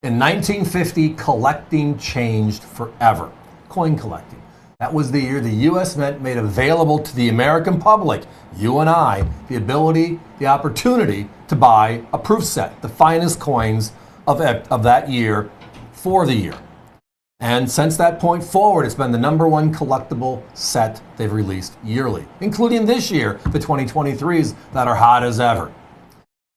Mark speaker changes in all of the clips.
Speaker 1: In 1950, collecting changed forever. Coin collecting. That was the year the U.S. Mint made available to the American public, you and I, the ability, the opportunity to buy a proof set, the finest coins of that year for the year. And since that point forward, it's been the #1 collectible set they've released yearly, including this year, the 2023s that are hot as ever.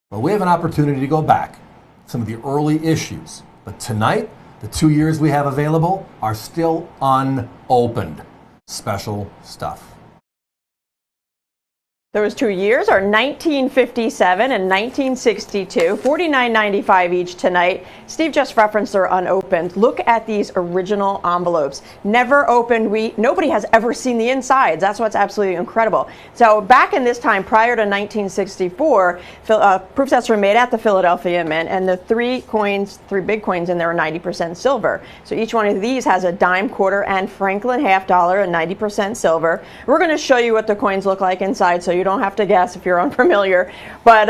Speaker 1: But we have an opportunity to go back, some of the early issues. But tonight, the 2 years we have available are still unopened. Special stuff.
Speaker 2: Those 2 years are 1957 and 1962, $49.95 each tonight. Steve just referenced they're unopened. Look at these original envelopes. Never opened. Nobody has ever seen the insides. That's what's absolutely incredible. So back in this time, prior to 1964, proof sets were made at the Philadelphia Mint, and the three big coins in there are 90% silver. So each one of these has a dime, quarter, and Franklin half dollar, and 90% silver. We're going to show you what the coins look like inside, so you don't have to guess if you're unfamiliar. But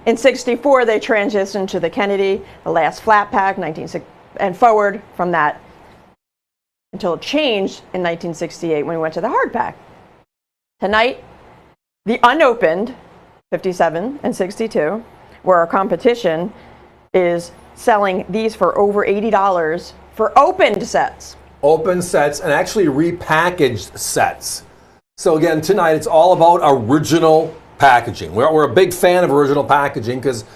Speaker 2: in 64, they transitioned to the Kennedy, the last flat pack, and forward from that until it changed in 1968 when we went to the hard pack. Tonight, the unopened 57 and 62, where our competition is selling these for over $80 for opened sets.
Speaker 1: Open sets and actually repackaged sets. So again, tonight it's all about original packaging. We're a big fan of original packaging because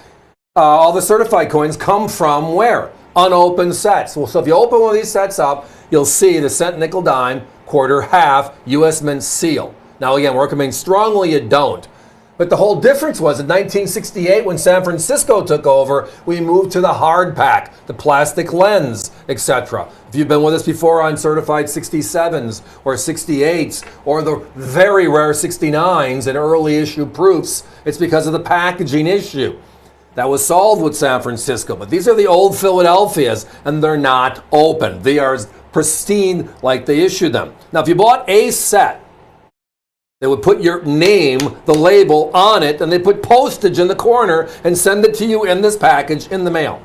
Speaker 1: all the certified coins come from where? Unopened sets. Well, so if you open one of these sets up, you'll see the cent, nickel, dime, quarter, half, U.S. Mint seal. Now again, we're recommending strongly you don't. But the whole difference was in 1968 when San Francisco took over, we moved to the hard pack, the plastic lens, etc. If you've been with us before on certified 67s or 68s or the very rare 69s and early issue proofs, it's because of the packaging issue. That was solved with San Francisco. But these are the old Philadelphias and they're not open. They are pristine like they issued them. Now, if you bought a set, they would put your name, the label on it, and they put postage in the corner and send it to you in this package in the mail.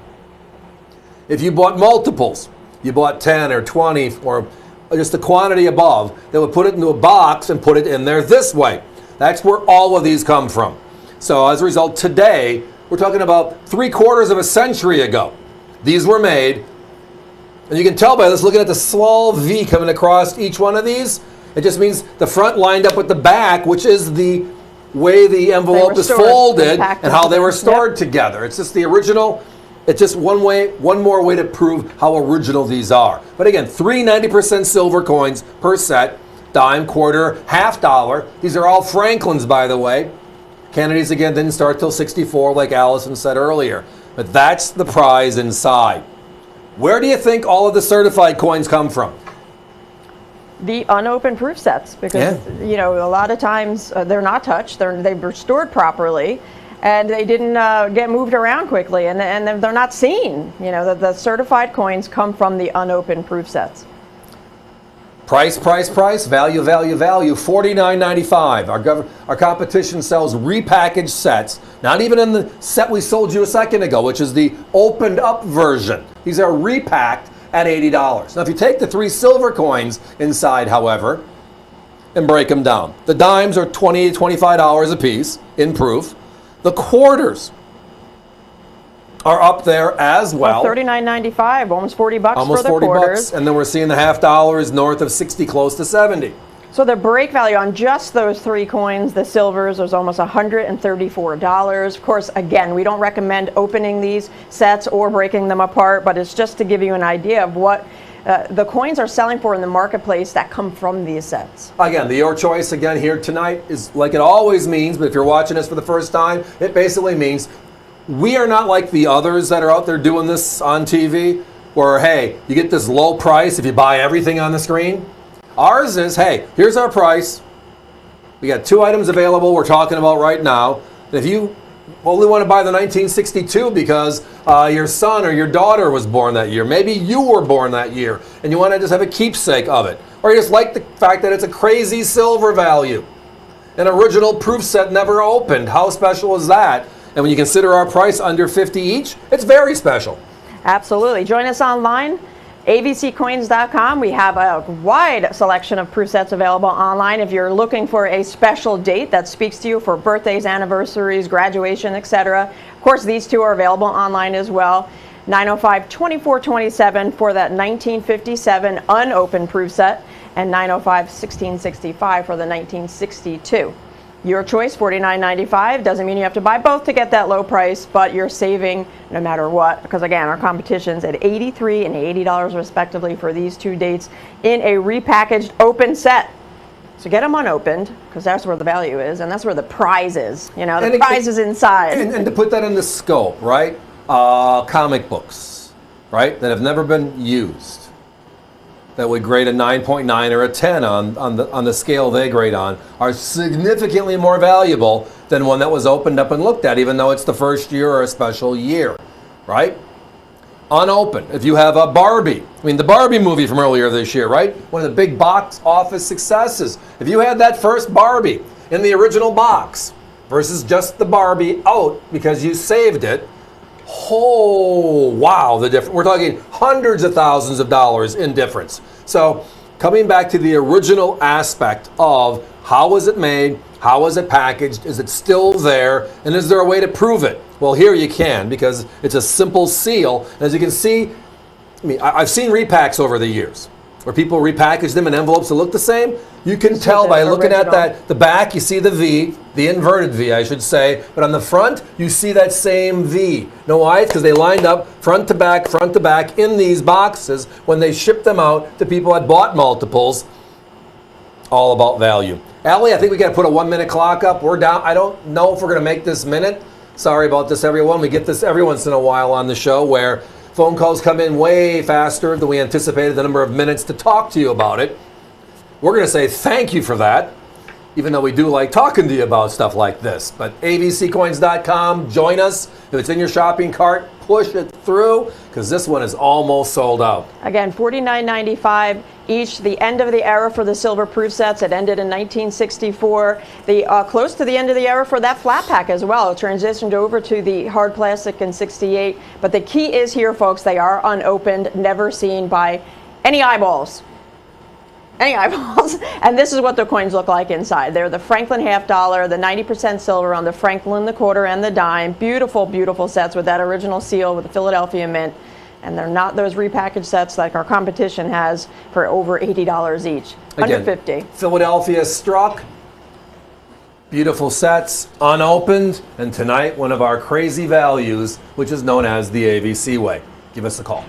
Speaker 1: If you bought multiples, you bought 10 or 20 or just the quantity above, they would put it into a box and put it in there this way. That's where all of these come from. So as a result, today, we're talking about 3/4 of a century ago. These were made, and you can tell by this, looking at the small V coming across each one of these. It just means the front lined up with the back, which is the way the envelope is folded and how they were stored together. It's just the original. It's just one more way to prove how original these are. But again, 3 90% silver coins per set, dime, quarter, half dollar. These are all Franklins, by the way. Kennedy's, again, didn't start till 64, like Allison said earlier. But that's the prize inside. Where do you think all of the certified coins come from?
Speaker 2: The unopened proof sets, because you know, a lot of times they're not touched, they were stored properly, and they didn't get moved around quickly, and they're not seen. You know, the certified coins come from the unopened proof sets.
Speaker 1: Price, value, $49.95. Our competition sells repackaged sets, not even in the set we sold you a second ago, which is the opened up version. These are repacked at $80. Now, if you take the 3 silver coins inside, however, and break them down, the dimes are $20 to $25 a piece in proof. The quarters are up there as well.
Speaker 2: $39.95, almost $40
Speaker 1: almost
Speaker 2: for the
Speaker 1: $40
Speaker 2: quarters.
Speaker 1: And then we're seeing the half dollars north of 60, close to 70.
Speaker 2: So the break value on just those 3 coins, the silvers, was almost $134. Of course, again, we don't recommend opening these sets or breaking them apart, but it's just to give you an idea of what the coins are selling for in the marketplace that come from these sets.
Speaker 1: Again, your choice again here tonight is like it always means, but if you're watching us for the first time, it basically means we are not like the others that are out there doing this on TV, where, hey, you get this low price if you buy everything on the screen. Ours is, hey, here's our price. We got 2 items available we're talking about right now. And if you only want to buy the 1962 because your son or your daughter was born that year, maybe you were born that year, and you want to just have a keepsake of it, or you just like the fact that it's a crazy silver value, an original proof set never opened, how special is that? And when you consider our price under $50 each, it's very special.
Speaker 2: Absolutely. Join us online, avccoins.com. We have a wide selection of proof sets available online. If you're looking for a special date that speaks to you for birthdays, anniversaries, graduation, etc. Of course, these two are available online as well. 905-2427 for that 1957 unopened proof set, and 905-1665 for the 1962. Your choice, $49.95. Doesn't mean you have to buy both to get that low price, but you're saving no matter what, because again, our competition's at $83 and $80 respectively for these two dates in a repackaged open set. So get them unopened, because that's where the value is, and that's where the prize is. You know, the prize is inside.
Speaker 1: And to put that into scope, right? Comic books, right, that have never been used, that would grade a 9.9 or a 10 on the scale they grade on, are significantly more valuable than one that was opened up and looked at, even though it's the first year or a special year, right? Unopened. If you have a Barbie, the Barbie movie from earlier this year, right? One of the big box office successes. If you had that first Barbie in the original box versus just the Barbie out because you saved it, oh, wow, the difference. We're talking hundreds of thousands of dollars in difference. So coming back to the original aspect of how was it made, how was it packaged, is it still there, and is there a way to prove it? Well, here you can, because it's a simple seal. As you can see, I've seen repacks over the years where people repackage them in envelopes that look the same. You can tell by looking at the back, you see the V, the inverted V, I should say, but on the front, you see that same V. Know why? It's because they lined up front to back in these boxes when they shipped them out to people that bought multiples. All about value. Allie, I think we got to put a 1-minute clock up. We're down. I don't know if we're going to make this minute. Sorry about this, everyone. We get this every once in a while on the show where phone calls come in way faster than we anticipated the number of minutes to talk to you about it. We're going to say thank you for that, even though we do like talking to you about stuff like this. But avccoins.com, join us. If it's in your shopping cart, push it through, because this one is almost sold out.
Speaker 2: Again, $49.95 each. The end of the era for the silver proof sets. It ended in 1964. Close to the end of the era for that flat pack as well. It transitioned over to the hard plastic in 68. But the key is here, folks, they are unopened, never seen by any eyeballs. And this is what the coins look like inside. They're the Franklin half dollar, the 90% silver on the Franklin, the quarter, and the dime. Beautiful, beautiful sets with that original seal with the Philadelphia Mint. And they're not those repackaged sets like our competition has for over $80 each. Under $50.
Speaker 1: Philadelphia struck. Beautiful sets, unopened. And tonight, one of our crazy values, which is known as the AVC way. Give us a call.